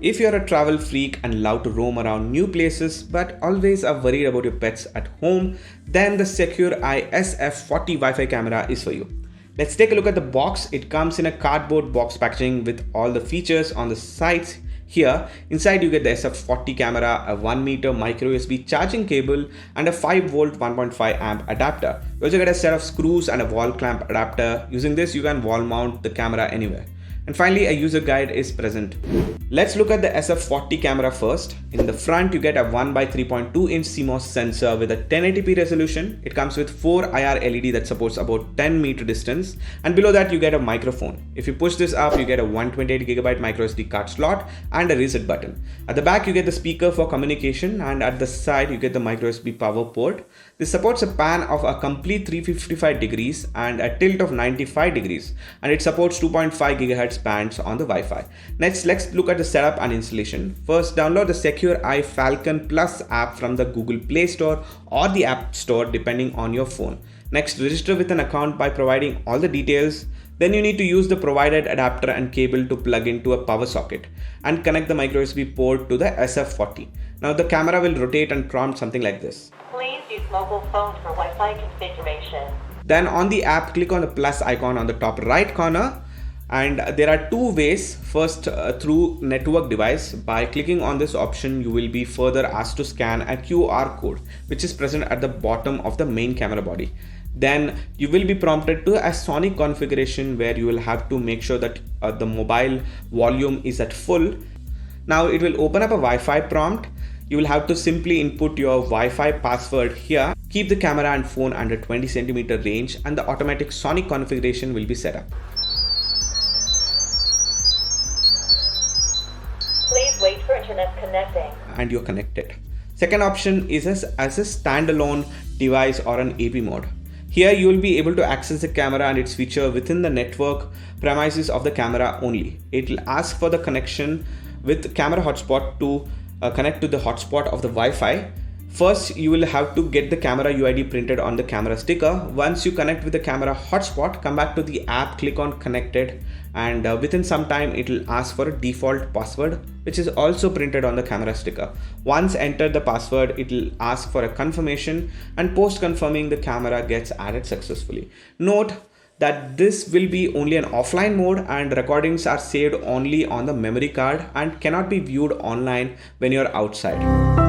If you're a travel freak and love to roam around new places but always are worried about your pets at home, then the Secureye S-F40 Wi-Fi camera is for you. Let's take a look at the box. It comes in a cardboard box packaging with all the features on the sides. Here, inside you get the S-F40 camera, a 1 meter micro USB charging cable and a 5 volt 1.5 amp adapter. You also get a set of screws and a wall clamp adapter. Using this, you can wall mount the camera anywhere. And finally, a user guide is present. Let's look at the S-F40 camera first. In the front, you get a 1x3.2 inch CMOS sensor with a 1080p resolution. It comes with 4 IR LED that supports about 10 meter distance. And below that, you get a microphone. If you push this up, you get a 128GB micro SD card slot and a reset button. At the back, you get the speaker for communication, and at the side, you get the micro USB power port. This supports a pan of a complete 355 degrees and a tilt of 95 degrees. And it supports 2.5 GHz bands on the Wi-Fi. Next, let's look at the setup and installation. First, download the Secureye Falcon Plus app from the Google Play Store or the App Store depending on your phone. Next, register with an account by providing all the details. Then you need to use the provided adapter and cable to plug into a power socket and connect the micro USB port to the SF40. Now the camera will rotate and prompt something like this. Please use mobile phone for Wi-Fi configuration. Then on the app, click on the plus icon on the top right corner. And there are two ways. First, through network device. By clicking on this option, you will be further asked to scan a QR code, which is present at the bottom of the main camera body. Then you will be prompted to a sonic configuration where you will have to make sure that the mobile volume is at full. Now it will open up a Wi-Fi prompt. You will have to simply input your Wi-Fi password here. Keep the camera and phone under 20 centimeter range and the automatic sonic configuration will be set up. Please wait for internet connecting. And you're connected. Second option is as a standalone device or an AP mode. Here you will be able to access the camera and its feature within the network premises of the camera only. It will ask for the connection with camera hotspot to connect to the hotspot of the Wi-Fi. First, you will have to get the camera UID printed on the camera sticker. Once you connect with the camera hotspot, come back to the app, click on connected, and within some time it will ask for a default password, which is also printed on the camera sticker. Once entered the password, it will ask for a confirmation, and post confirming, the camera gets added successfully. Note that this will be only an offline mode and recordings are saved only on the memory card and cannot be viewed online when you're outside.